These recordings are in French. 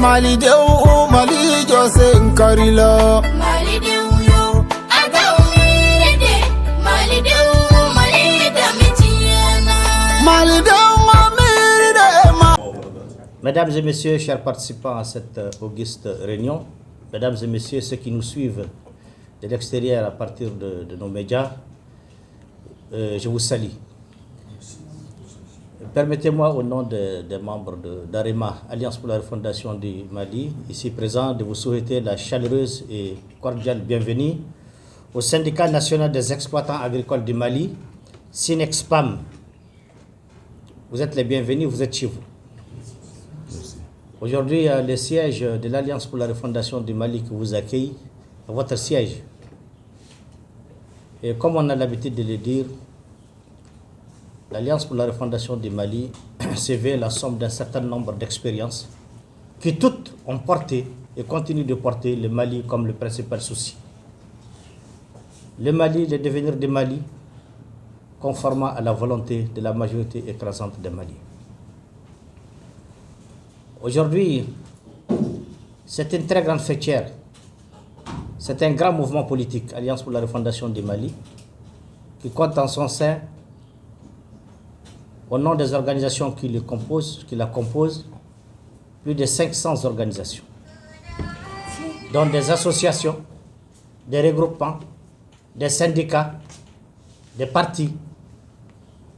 Mali de ou Mali jose nkarila. Mali de ou aga umire Mali de ou Mali da metiana. Mali de ou amire de. Mesdames et messieurs, chers participants à cette auguste réunion, mesdames et messieurs, ceux qui nous suivent de l'extérieur à partir de nos médias, je vous salue. Permettez-moi au nom des membres d'AREMA, Alliance pour la refondation du Mali, ici présent, de vous souhaiter la chaleureuse et cordiale bienvenue au Syndicat national des exploitants agricoles du Mali, SYNEXPAM. Vous êtes les bienvenus, vous êtes chez vous. Aujourd'hui, le siège de l'Alliance pour la refondation du Mali qui vous accueille, votre siège. Et comme on a l'habitude de le dire, l'Alliance pour la refondation du Mali s'éveille la somme d'un certain nombre d'expériences qui toutes ont porté et continuent de porter le Mali comme le principal souci. Le Mali, le devenir du Mali, conformément à la volonté de la majorité écrasante des Maliens. Aujourd'hui, c'est une très grande fêtière. C'est un grand mouvement politique, Alliance pour la refondation du Mali, qui compte en son sein, au nom des organisations qui la composent, plus de 500 organisations, dont des associations, des regroupements, des syndicats, des partis,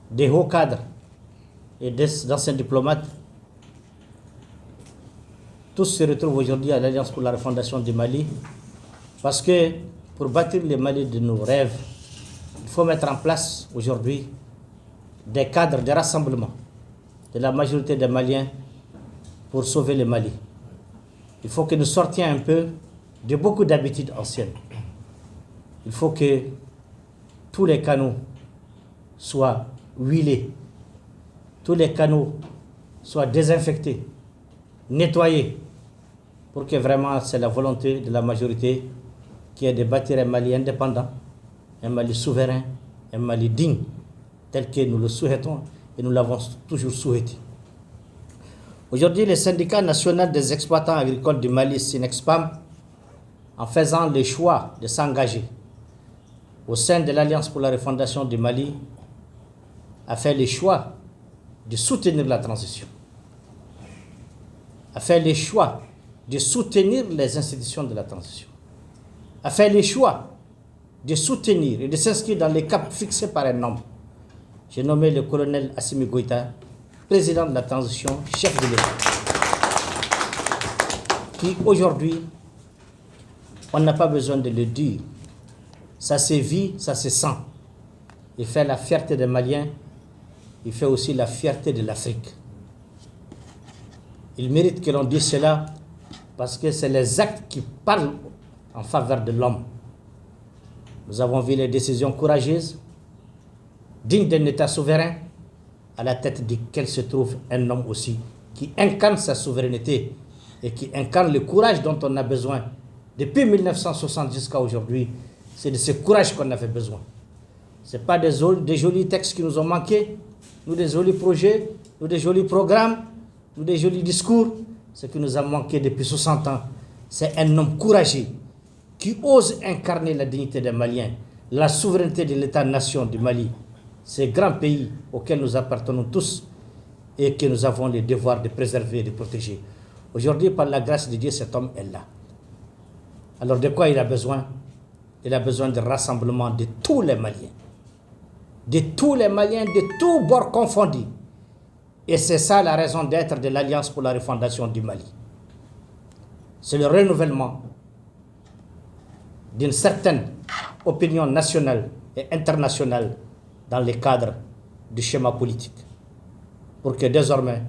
des hauts cadres et d'anciens diplomates. Tous se retrouvent aujourd'hui à l'Alliance pour la refondation du Mali parce que pour bâtir le Mali de nos rêves, il faut mettre en place aujourd'hui des cadres de rassemblement de la majorité des Maliens pour sauver le Mali. Il faut que nous sortions un peu de beaucoup d'habitudes anciennes. Il faut que tous les canaux soient huilés, tous les canaux soient désinfectés, nettoyés, pour que vraiment c'est la volonté de la majorité qui est de bâtir un Mali indépendant, un Mali souverain, un Mali digne, tel que nous le souhaitons et nous l'avons toujours souhaité. Aujourd'hui, le syndicat national des exploitants agricoles du Mali, SYNEXPAM, en faisant le choix de s'engager au sein de l'Alliance pour la refondation du Mali, a fait le choix de soutenir la transition, a fait le choix de soutenir les institutions de la transition, a fait le choix de soutenir et de s'inscrire dans les caps fixés par un homme. J'ai nommé le colonel Assimi Goïta, président de la transition, chef de l'État, qui aujourd'hui, on n'a pas besoin de le dire, ça se vit, ça se sent. Il fait la fierté des Maliens, il fait aussi la fierté de l'Afrique. Il mérite que l'on dise cela parce que c'est les actes qui parlent en faveur de l'homme. Nous avons vu les décisions courageuses, dignes d'un État souverain, à la tête duquel se trouve un homme aussi qui incarne sa souveraineté et qui incarne le courage dont on a besoin. Depuis 1960 jusqu'à aujourd'hui, c'est de ce courage qu'on avait besoin. Ce n'est pas des jolis textes qui nous ont manqué, nous des jolis projets, nous des jolis programmes, nous des jolis discours. Ce qui nous a manqué depuis 60 ans, c'est un homme courageux qui ose incarner la dignité des Maliens, la souveraineté de l'État-nation du Mali, ce grand pays auquel nous appartenons tous et que nous avons le devoir de préserver et de protéger. Aujourd'hui, par la grâce de Dieu, cet homme est là. Alors de quoi il a besoin? Il a besoin de rassemblement de tous les Maliens. De tous les Maliens, de tous bords confondus. Et c'est ça la raison d'être de l'Alliance pour la refondation du Mali. C'est le renouvellement d'une certaine opinion nationale et internationale dans le cadre du schéma politique. Pour que désormais,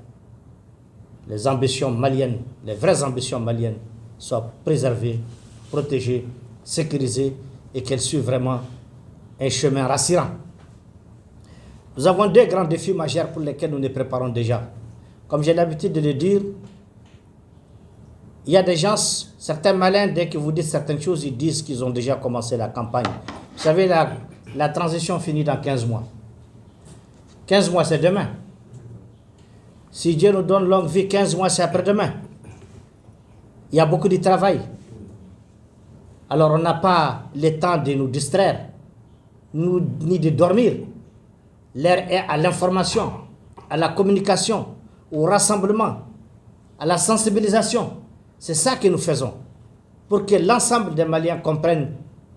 les ambitions maliennes, les vraies ambitions maliennes, soient préservées, protégées, sécurisées et qu'elles suivent vraiment un chemin rassurant. Nous avons deux grands défis majeurs pour lesquels nous nous préparons déjà. Comme j'ai l'habitude de le dire, il y a des gens, certains malins, dès que vous dites certaines choses, ils disent qu'ils ont déjà commencé la campagne. Vous savez, la transition finit dans 15 mois. 15 mois, c'est demain. Si Dieu nous donne longue vie, 15 mois, c'est après-demain. Il y a beaucoup de travail. Alors on n'a pas le temps de nous distraire, ni de dormir. L'air est à l'information, à la communication, au rassemblement, à la sensibilisation. C'est ça que nous faisons. Pour que l'ensemble des Maliens comprennent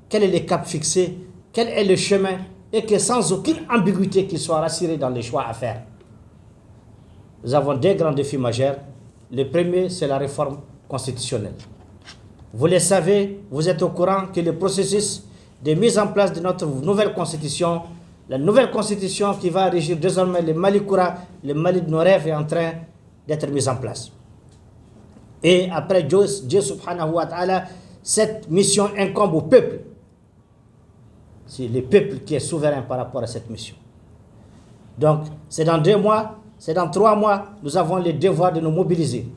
quel est le cap fixé, quel est le chemin, et que sans aucune ambiguïté qu'ils soient rassurés dans les choix à faire. Nous avons deux grands défis majeurs. Le premier, c'est la réforme constitutionnelle. Vous le savez, vous êtes au courant que le processus de mise en place de notre nouvelle constitution, la nouvelle constitution qui va régir désormais le Mali Koura, le Mali de nos rêves, est en train d'être mise en place. Et après Dieu subhanahu wa ta'ala, cette mission incombe au peuple. C'est le peuple qui est souverain par rapport à cette mission. Donc, c'est dans 2 mois, c'est dans 3 mois, nous avons le devoir de nous mobiliser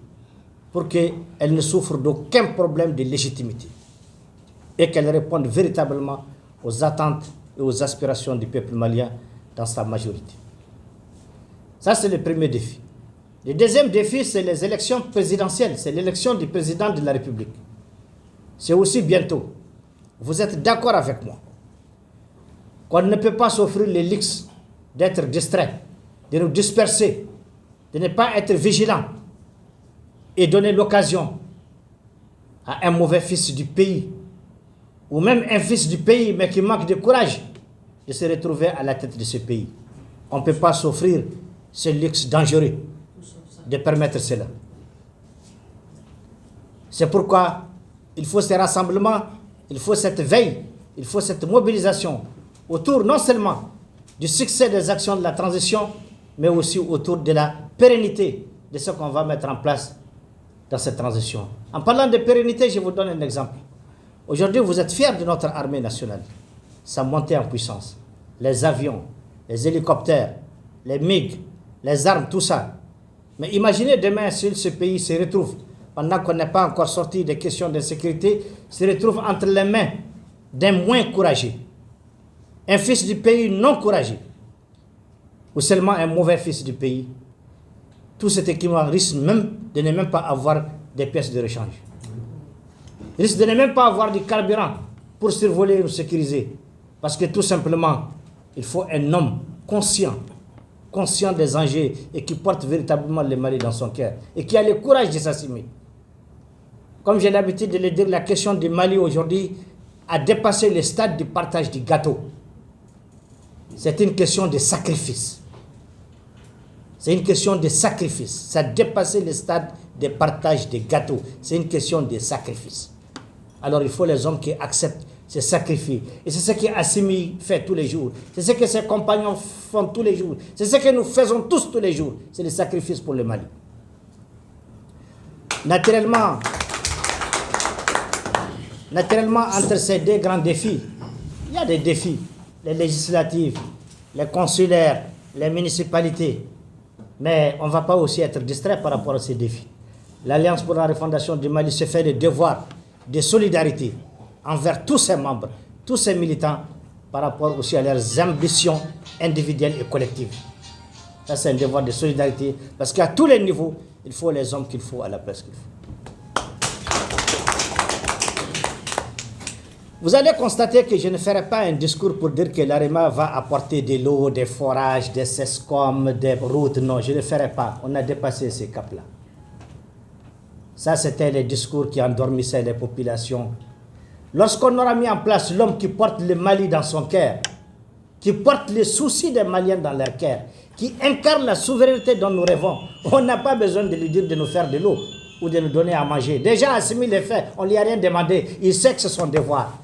pour qu'elle ne souffre d'aucun problème de légitimité et qu'elle réponde véritablement aux attentes et aux aspirations du peuple malien dans sa majorité. Ça, c'est le premier défi. Le deuxième défi, c'est les élections présidentielles, c'est l'élection du président de la République. C'est aussi bientôt. Vous êtes d'accord avec moi qu'on ne peut pas s'offrir les luxes d'être distrait, de nous disperser, de ne pas être vigilant et donner l'occasion à un mauvais fils du pays, ou même un fils du pays mais qui manque de courage, de se retrouver à la tête de ce pays. On ne peut pas s'offrir ce luxe dangereux de permettre cela. C'est pourquoi il faut ces rassemblements, il faut cette veille, il faut cette mobilisation autour non seulement du succès des actions de la transition, mais aussi autour de la pérennité de ce qu'on va mettre en place dans cette transition. En parlant de pérennité, je vous donne un exemple. Aujourd'hui, vous êtes fiers de notre armée nationale, sa montée en puissance, les avions, les hélicoptères, les MiG, les armes, tout ça. Mais imaginez demain si ce pays se retrouve, pendant qu'on n'est pas encore sorti des questions de sécurité, se retrouve entre les mains d'un moins courageux, un fils du pays non courageux, ou seulement un mauvais fils du pays. Tout cet équipement risque même de ne même pas avoir des pièces de rechange. Risque de ne même pas avoir du carburant pour survoler ou sécuriser. Parce que tout simplement, il faut un homme conscient des enjeux et qui porte véritablement le Mali dans son cœur et qui a le courage de s'assumer. Comme j'ai l'habitude de le dire, la question du Mali aujourd'hui a dépassé le stade du partage du gâteau. C'est une question de sacrifice. C'est une question de sacrifice. Ça a dépassé le stade de partage des gâteaux. C'est une question de sacrifice. Alors il faut les hommes qui acceptent se sacrifier. Et c'est ce que Assimi fait tous les jours. C'est ce que ses compagnons font tous les jours. C'est ce que nous faisons tous les jours. C'est le sacrifice pour le Mali. Naturellement, entre ces deux grands défis, il y a des défis. Les législatives, les consulaires, les municipalités. Mais on ne va pas aussi être distrait par rapport à ces défis. L'Alliance pour la refondation du Mali se fait le devoir de solidarité envers tous ses membres, tous ses militants, par rapport aussi à leurs ambitions individuelles et collectives. Ça, c'est un devoir de solidarité, parce qu'à tous les niveaux, il faut les hommes qu'il faut à la place qu'il faut. Vous allez constater que je ne ferai pas un discours pour dire que l'AREMA va apporter de l'eau, des forages, des SESCOM, des routes. Non, je ne le ferai pas. On a dépassé ces caps-là. Ça, c'était les discours qui endormissaient les populations. Lorsqu'on aura mis en place l'homme qui porte le Mali dans son cœur, qui porte les soucis des Maliens dans leur cœur, qui incarne la souveraineté dont nous rêvons, on n'a pas besoin de lui dire de nous faire de l'eau ou de nous donner à manger. Déjà, Assimi le fait, on ne lui a rien demandé. Il sait que c'est son devoir.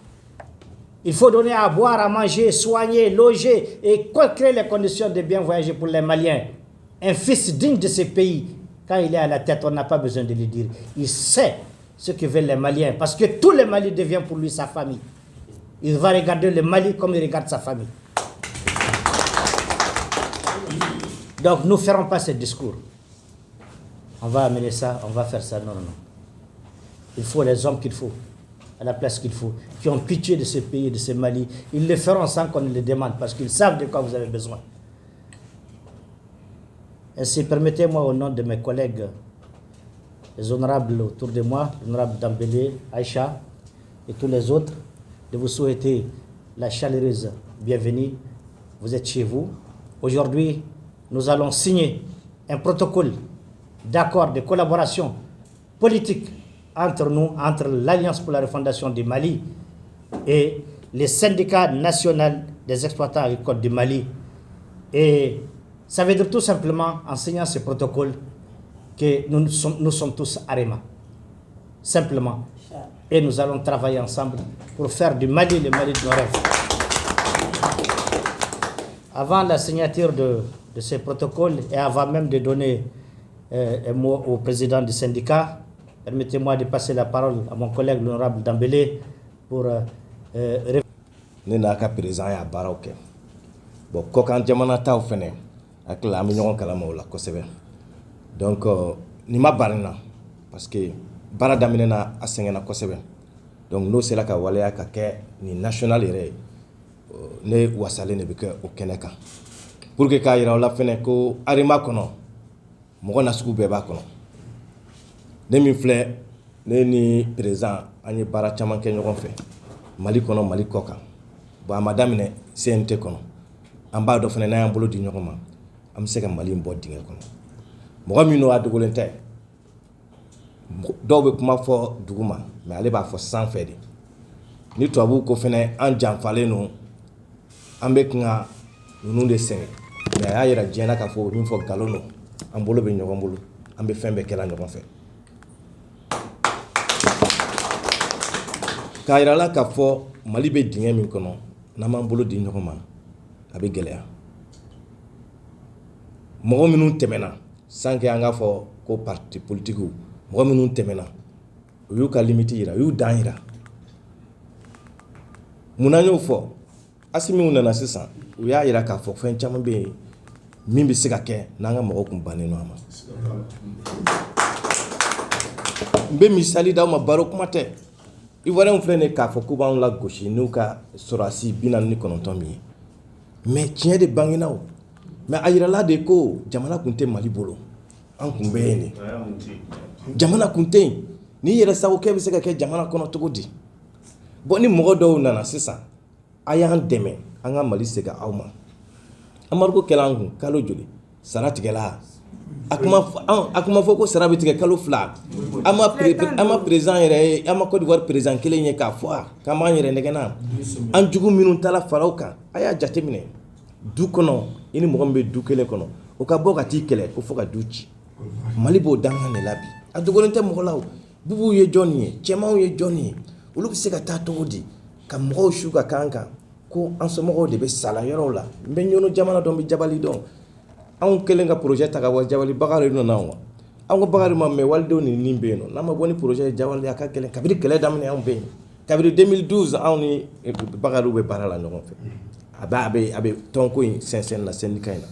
Il faut donner à boire, à manger, soigner, loger et créer les conditions de bien voyager pour les Maliens. Un fils digne de ce pays, quand il est à la tête, on n'a pas besoin de lui dire. Il sait ce que veulent les Maliens, parce que tout le Mali devient pour lui sa famille. Il va regarder le Mali comme il regarde sa famille. Donc nous ne ferons pas ce discours. On va amener ça, on va faire ça. Non. Il faut les hommes qu'il faut, à la place qu'il faut, qui ont pitié de ce pays, de ce Mali. Ils le feront sans qu'on le demande, parce qu'ils savent de quoi vous avez besoin. Ainsi, permettez-moi au nom de mes collègues les honorables autour de moi, l'honorable Dambélé, Aïcha et tous les autres, de vous souhaiter la chaleureuse bienvenue. Vous êtes chez vous. Aujourd'hui, nous allons signer un protocole d'accord de collaboration politique entre nous, entre l'Alliance pour la refondation du Mali et les syndicats nationaux des exploitants agricoles du Mali. Et ça veut dire tout simplement, en signant ce protocole, que nous sommes tous Arema. Simplement. Et nous allons travailler ensemble pour faire du Mali le Mali de nos rêves. Avant la signature de ce protocole et avant même de donner un mot au président du syndicat, permettez-moi de passer la parole à mon collègue l'honorable Dambélé pour ne n'a ka président y'a baaraw kɛ bon kɔkan jamana taw fɛnɛ hakili an bɛ ɲɔgɔn kalama o la kosɛbɛ donc nin ma bari na parce que baara daminɛ na a sɛgɛnna kosɛbɛ donc n'o sera ka waleya ka kɛ nin national yɛrɛ ne wasalen de bɛ kɛ o kɛnɛ kan pour que k'a yira o la fɛnɛ ko Arema kɔnɔ mɔgɔ nasugu bɛɛ b'a kɔnɔ ne min filɛ ne ni président an ye baara caman kɛ ɲɔgɔn fɛ Mali kɔnɔ Mali kɔ kan bon a ma daminɛ CNT kɔnɔ an b'a dɔn fɛnɛ n'an y'an bolo di ɲɔgɔn ma an bɛ se ka Mali in bɔ dingɛ kɔnɔ mɔgɔ minnu a dogolen tɛ dɔw bɛ kuma fɔ dugu ma mais ale b'a fɔ sanfɛ de ni tubabuw ko fɛnɛ an janfalen don an bɛ kan ka ninnu de sɛgɛn mais a y'a yira diɲɛ na k'a fɔ min fɔ nkalon don an bolo bɛ ɲɔgɔn bolo an bɛ fɛn bɛɛ kɛla ɲɔgɔn fɛ k'a yira la k'a fɔ Mali bɛ dingɛ min kɔnɔ n'an b'an bolo di ɲɔgɔn ma a bɛ gɛlɛya mɔgɔ minnu tɛmɛna sans que an k'a fɔ ko parti politiques mɔgɔ minnu tɛmɛna u y'u ka limite yira u y'u dan yira mun n'an y'o fɔ Assimi nana sisan u y'a yira k'a fɔ fɛn caman bɛ yen min bɛ se ka kɛ n'an ka mɔgɔw kun bannen don a ma n bɛ misali d'aw ma baro kuma tɛ Ivoiriens filɛ nin k'a fɔ k'u b'anw lagosi n'u ka sɔrɔdasi 49 min ye mais tiɲɛ de bangena o mais a yirala de ko jamana kun tɛ Mali bolo an kun bɛ yen de jamana kun tɛ yen ni yɛrɛ sagokɛ bɛ se ka kɛ jamana kɔnɔ cogo di bon ni mɔgɔ dɔw nana sisan a y'an dɛmɛ an ka Mali segin aw ma Amadu kɛla an kun kalo joli sara tigɛla a kuma fɔ ko sara bɛ tigɛ kalo 2 an ma président yɛrɛ an ma Côte d'Ivoire président kelen ye k'a fɔ k'an b'an yɛrɛ nɛgɛnna an jugu minnu taara faraw kan a y'a jateminɛ du kɔnɔ i ni mɔgɔ min bɛ du kelen kɔnɔ o ka bɔ ka t'i kɛlɛ ko fo ka du ci Mali b'o dangan de la bi a dogolen tɛ mɔgɔ la o bubuw ye jɔn ye cɛmanw ye jɔn ye olu bɛ se ka taa cogo di ka mɔgɔw su ka kan kan ko an somɔgɔw de bɛ sala yɔrɔw la n bɛ ɲɔnɔ jamana dɔn n bɛ jabali dɔn anw kelen ka projet ta ka bɔ Jabali Bakari nana wa anw ko Bakari ma mais walidenw ni nin bɛ yen nɔ n'an ma bɔ ni projet Jabali a ka kɛlɛ kabini kɛlɛ daminɛ anw bɛ yen kabini 2012 anw ni Bakariw bɛ baara la ɲɔgɔn fɛ a bɛ tɔnko in sɛnsɛn na syndicat in na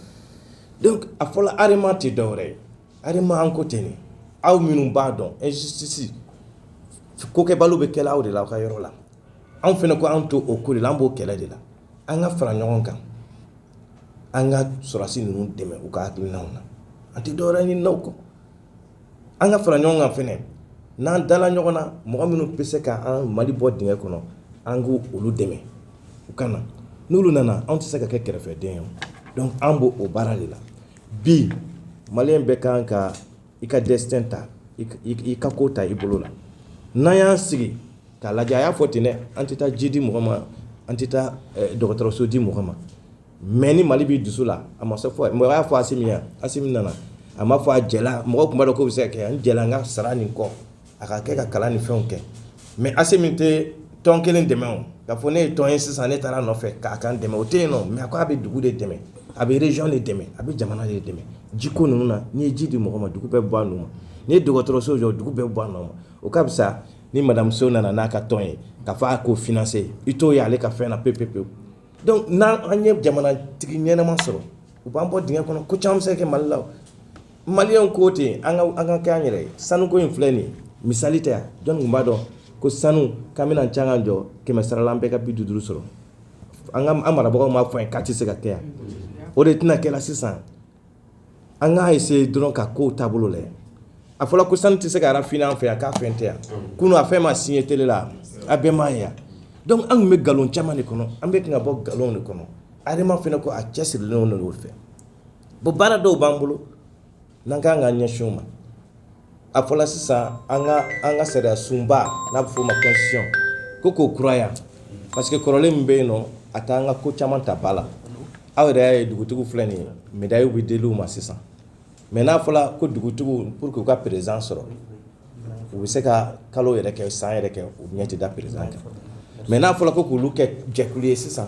donc a fɔla Arema tɛ dɔwɛrɛ ye Arema an ko tɛ nin aw minnu b'a dɔn injustice kokɛbaliw bɛ kɛla aw de la aw ka yɔrɔ la anw fɛnɛ ko an to o ko de la an b'o kɛlɛ de la an ka fara ɲɔgɔn kan an ka sɔrɔdasi ninnu dɛmɛ u ka hakilinaw na an tɛ dɔwɛrɛ ɲininaw kɔ an ka fara ɲɔgɔn kan fɛnɛ n'an dala ɲɔgɔn na mɔgɔ minnu bɛ se ka an Mali bɔ dingɛ kɔnɔ an k'u olu dɛmɛ u ka na n'olu nana anw tɛ se ka kɛ kɛrɛfɛden ye donc an b'o baara de la bi Maliyɛn bɛɛ kan ka i ka destin ta i ka ko ta i bolo la n'an y'an sigi k'a lajɛ a y'a fɔ ten dɛ an tɛ taa ji di mɔgɔ ma an tɛ taa dɔgɔtɔrɔso di mɔgɔ ma mais ni Mali b'i dusu la a ma se fɔ mɔgɔ y'a fɔ Assimi nana a ma fɔ a jɛla mɔgɔ tun b'a dɔn k'o bɛ se ka kɛ an jɛla an ka sara nin kɔ a ka kɛ ka kalan ni fɛnw kɛ mais Assimi tɛ tɔn kelen dɛmɛ o k'a fɔ ne ye tɔn ye sisan ne taara nɔfɛ k'a kan dɛmɛ o tɛ yen nɔ mais a ko a bɛ dugu de dɛmɛ a bɛ région de dɛmɛ a bɛ jamana de dɛmɛ jiko ninnu na n'i ye ji di mɔgɔ ma dugu bɛɛ bɔ a nɔ ma n'i ye dɔgɔtɔrɔso jɔ dugu bɛɛ bɔ a nɔ ma o ka fisa ni madame Sow nana n'a ka tɔn ye k'a fɔ a k'o financer i t'o ye ale ka fɛn na pewu donc n'an ye jamanatigi ɲɛnama sɔrɔ u b'an bɔ dingɛ kɔnɔ ko caman bɛ se ka kɛ Mali la Maliyɛnw ko ten an ka kɛ an yɛrɛ ye sanuko in filɛ nin ye misali tɛ yan jɔn tun b'a dɔn ko sanu k'an bɛna can kan jɔ 100 sara la an bɛɛ ka 50 sɔrɔ an marabagaw m'a fɔ an ye k'a tɛ se ka kɛ yan o de tɛna kɛ la sisan an k'a essayer dɔrɔn ka kow taabolo lajɛ a fɔla ko sanu tɛ se ka rafiner an fɛ yan k'a fɛn tɛ yan kunu a fɛn ma signé télé la a bɛɛ m'a ye yan donc an tun bɛ nkalon caman de kɔnɔ an bɛ kan ka bɔ nkalon de kɔnɔ adama fana ko a cɛsirilenw de y'o fɛ bon baara dɔw b'an bolo n'an kan ka ɲɛsin o ma a fɔla sisan an ka sariya sunba n'a bɛ f'o ma constitution ko k'o kuraya parce que kɔrɔlen min bɛ yen nɔ a t'an ka ko caman ta ba la aw yɛrɛ y'a ye dugutigiw filɛ nin ye médaille bɛ deli u ma sisan mais n'a fɔla ko dugutigiw pour que u ka président sɔrɔ u bɛ se ka kalo yɛrɛ kɛ san yɛrɛ kɛ u ɲɛ tɛ da président kan mais n'a fɔla ko k'olu kɛ jɛkulu ye sisan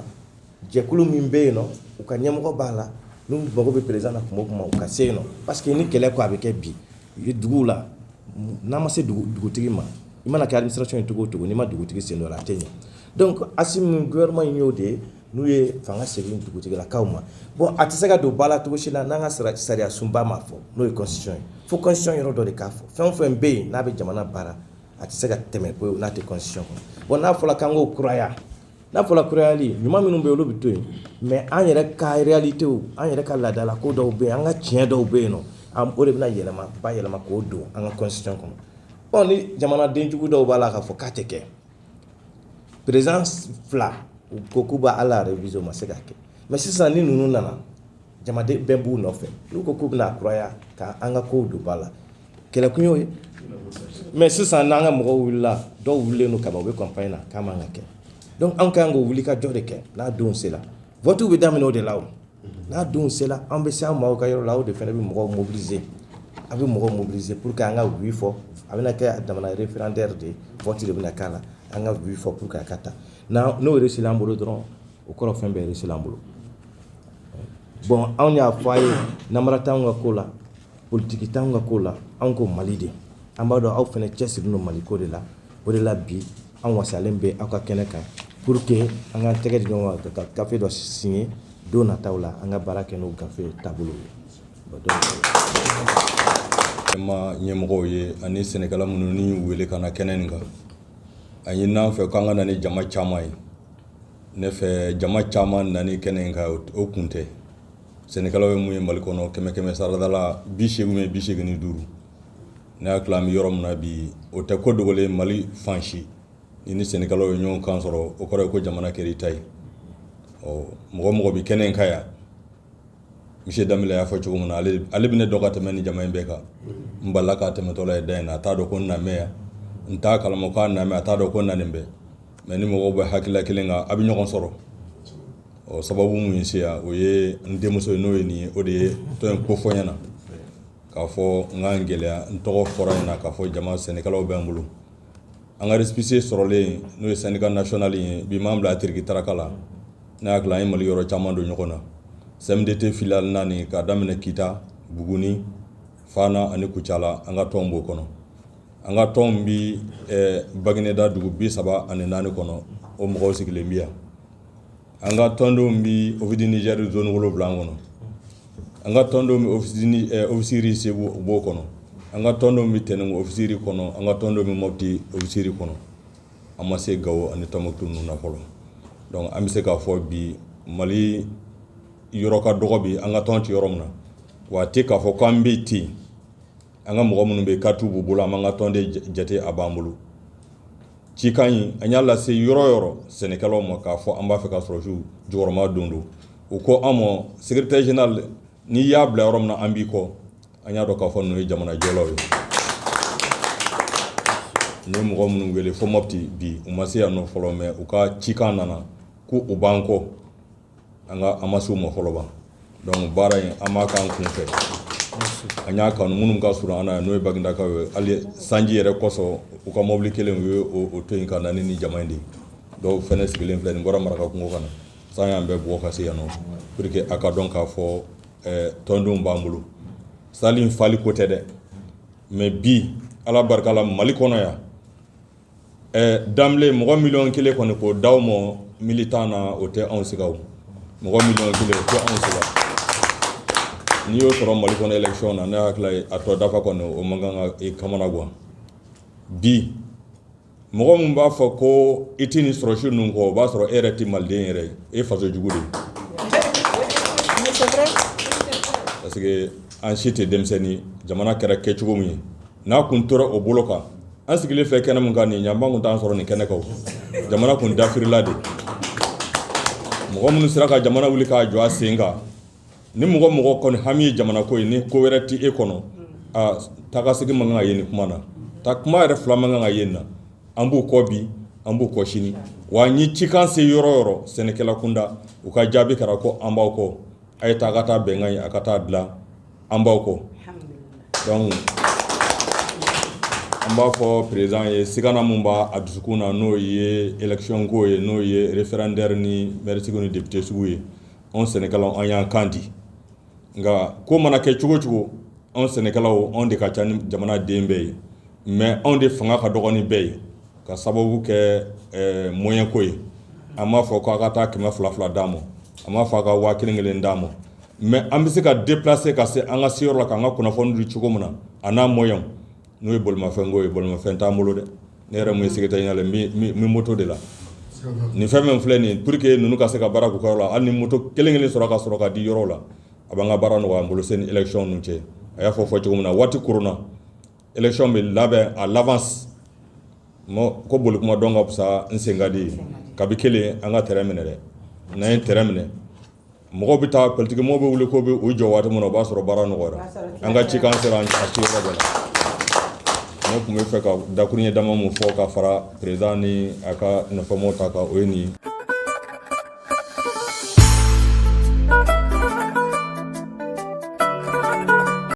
jɛkulu min bɛ yen nɔ u ka ɲɛmɔgɔ b'a la n'u mago bɛ président na kuma o kuma u ka se yen nɔ parce que ni kɛlɛ ko a bɛ kɛ bi duguw la n'a ma se dugutigi ma i mana kɛ administration ye cogo o cogo n'i ma dugutigi sen dɔ la a tɛ ɲɛ donc Assimi gouvernement in y'o de ye n'u ye fanga segin dugutigilakaw ma bon a tɛ se ka don ba la cogo si la n'an ka sariya sunba ma fɔ n'o ye constitution ye fo constitution yɔrɔ dɔ de k'a fɔ fɛn o fɛn bɛ yen n'a bɛ jamana baara a tɛ se ka tɛmɛ ko n'a tɛ constitution kɔnɔ bon n'a fɔla k'an k'o kuraya n'a fɔla kurayali ɲuman minnu bɛ yen olu bɛ to yen mais an yɛrɛ ka réalitéw an yɛrɛ ka laadala ko dɔw bɛ yen an ka tiɲɛ dɔw bɛ yen nɔ o de bɛna yɛlɛma bayɛlɛma k'o don an ka constitution kɔnɔ bon ni jamanaden jugu dɔw b'a la k'a fɔ k'a tɛ kɛ président fila ko k'u b'a ala réviser o ma se ka kɛ mais sisan ni ninnu nana jamaden bɛɛ b'u nɔfɛ n'u ko k'u bɛna kuraya ka an ka kow don ba la kɛlɛkun y'o ye mais sisan n'an ka mɔgɔw wulila dɔw wulilen don kaban u bɛ campagne na k'a man ka kɛ donc an ka kan k'o wuli ka jɔ de kɛ n'a don sera vote bɛ daminɛ o de la o n'a don sera an bɛ se an maaw ka yɔrɔ la o de fana bɛ mɔgɔw mobiliser a bɛ mɔgɔw mobiliser pour que an ka oui fɔ a bɛna kɛ jamana référendaire de vote de bɛna k'a la an ka oui fɔ pour que a ka ta n'o réussi l'an bolo dɔrɔn o kɔrɔ fɛn bɛɛ réussi l'an bolo bon anw y'a fɔ a ye namara t'anw ka ko la politique t'anw ka ko la anw ko Mali de an b'a dɔn aw fana cɛsirilen don Mali ko de la o de la bi an wasalen bɛ aw ka kɛnɛ kan pour que an k'an tɛgɛ di ɲɔgɔn kan ka gafe dɔ signer don nataw la an ka baara kɛ n'o gafe taabolo ye ma ɲɛmɔgɔw ye ani sɛnɛkɛla minnu ni wele ka na kɛnɛ nin kan a ye n'an fɛ k'an ka na ni jama caman ye ne fɛ jama caman nani kɛnɛ in kan o kun tɛ sɛnɛkɛlaw ye mun ye Mali kɔnɔ kɛmɛ saradala 85 ne hakili an bɛ yɔrɔ min na bi o tɛ ko dogolen Mali fan si ni sɛnɛkɛlaw ye ɲɔgɔn kan sɔrɔ o kɔrɔ ye ko jamana kɛra i ta ye mɔgɔ mɔgɔ bɛ kɛnɛ in kan yan Monsieur Damila y'a fɔ cogo min na ale bɛ ne dɔ ka tɛmɛ ni jama in bɛɛ kan n balila k'a tɛmɛtɔla ye da in na a t'a dɔn ko n namɛ yan n t'a kalama k'a namɛ a t'a dɔn ko n nanen bɛ mais ni mɔgɔw bɛ hakilila kelen kan a bɛ ɲɔgɔn sɔrɔ sababu mun ye se yan o ye n denmuso ye n'o ye nin ye o de ye tɔn in ko fɔ ɲɛna k'a fɔ n k'an gɛlɛya n tɔgɔ fɔra yen na k'a fɔ jama sɛnɛkɛlaw bɛ n bolo an ka récépissé sɔrɔlen n'o ye syndicat national ye bi m'an bila Tiriki Taraka la ne hakili an ye Mali yɔrɔ caman don ɲɔgɔn na CMDT filiale 4 k'a daminɛ Kita Buguni Fana ani Kucala an ka tɔn b'o kɔnɔ an ka tɔn bi Bagineda dugu 34 kɔnɔ o mɔgɔw sigilen bi yan an ka tɔndenw bi Ofidi Niger zone 7 kɔnɔ an ka tɔndenw bi ofisiri Segu u b'o kɔnɔ an ka tɔndenw bi Tɛnɛngu ofisiri kɔnɔ an ka tɔndenw bi Mopti ofisiri kɔnɔ an ma se Gawo ani Tɔnbukutu ninnu na fɔlɔ donc an bɛ se k'a fɔ bi Mali yɔrɔ ka dɔgɔ bi an ka tɔn ci yɔrɔ min na wa tɛ k'a fɔ k'an bɛ ten an ka mɔgɔ minnu bɛ carte b'u bolo an b'an ka tɔn de jate a b'an bolo cikan in an y'a lase yɔrɔ yɔrɔ sɛnɛkɛlaw ma k'a fɔ an b'a fɛ ka sɔrɔsiw jukɔrɔma don u ko an ma secrétaire général n'i y'a bila yɔrɔ min na an b'i kɔ an y'a dɔn k'a fɔ ninnu ye jamana jɔlaw ye n ye mɔgɔ minnu wele fo Mopti bi u ma se yan nɔ fɔlɔ mais u ka cikan nana ko u b'an kɔ an ma se u ma fɔlɔ ba donc baara in an b'a k'an kun fɛ an y'a kanu minnu ka surun an na n'o ye Bagindakaw ye hali sanji yɛrɛ kɔsɔn u ka mobili kelen u ye o to yen ka na ni jama in de dɔw fɛnɛ sigilen filɛ nin bɔra Maraka kungo kana san y'an bɛɛ bɔ ka se yan nɔ pour que a ka dɔn k'a fɔ tɔndenw b'an bolo sali in fali ko tɛ dɛ mais bi ala barika la Mali kɔnɔ yan danbile mɔgɔ 1 kelen kɔni k'o d'aw ma militant na o tɛ anw sigaw mɔgɔ 1 kelen o tɛ anw siga n'i y'o sɔrɔ Mali kɔnɔ élection na ne hakili a tɔ dafa kɔni o man kan ka kamana guwan bi mɔgɔ min b'a fɔ ko i tɛ nin sɔrɔsi ninnu kɔ o b'a sɔrɔ e yɛrɛ tɛ maliden yɛrɛ ye e faso jugu de ye parce que an si tɛ denmisɛnnin jamana kɛra kɛcogo min ye n'a kun tora o bolo kan an sigilen fɛ kɛnɛ mun kan nin ɲanban kun t'an sɔrɔ nin kɛnɛ kan jamana kun dafirila de mɔgɔ minnu sera ka jamana wuli k'a jɔ a sen kan ni mɔgɔ kɔni hami ye jamana ko ye ni ko wɛrɛ ti e kɔnɔ taga sigi man kan ka ye nin kuma na ta kuma yɛrɛ fila man kan ka ye nin na an b'u kɔ bi an b'u kɔ sini wa n ye cikan se yɔrɔ yɔrɔ sɛnɛkɛla kunda u ka jaabi kɛra ko an b'aw kɔ a ye taa a ka taa bɛnkan ye a ka taa dilan an b'aw kɔ donc an b'a fɔ président ye sigana mun b'a a dusukun na n'o ye élection ko ye n'o ye référendaire ni maire sigiw ni député sigiw ye anw sɛnɛkɛlaw an y'an kan di nka ko mana kɛ cogo cogo anw sɛnɛkɛlaw anw de ka ca ni jamana den bɛɛ ye mais anw de fanga ka dɔgɔ ni bɛɛ ye ka sababu kɛ moyen ko ye an m'a fɔ k'a ka taa 200 d'a ma an m'a fɔ a ka 1000 d'a ma mais an bɛ se ka déplacer ka se an ka seyɔrɔ la k'an ka kunnafoni di cogo min na a n'a moyen n'o ye bolimafɛn ko ye bolimafɛn t'an bolo dɛ ne yɛrɛ mun ye secrétaire général mi moto de la nin fɛn min filɛ nin pour que ninnu ka se ka baara k'u ka yɔrɔ la hali ni moto kelen sɔrɔ ka sɔrɔ ka di yɔrɔ la a b'an ka baara nɔgɔya an bolo seni élection ninnu cɛ a y'a fɔ cogo min na waati koronna élection bɛ labɛn à l'avance ko bolikuma dɔn ka fisa n sen ka di kabi kelen an ka terrain minɛ dɛ n'an ye terrain minɛ mɔgɔw bɛ taa politique mɔgɔw bɛ wuli ko bɛ u jɔ waati min na o b'a sɔrɔ baara nɔgɔyara an ka cikan sera a ci yɔrɔ bɛɛ la ne tun bɛ fɛ ka dakuruɲɛ dama mun fɔ ka fara président ni a ka nafamaw ta kan o ye nin ye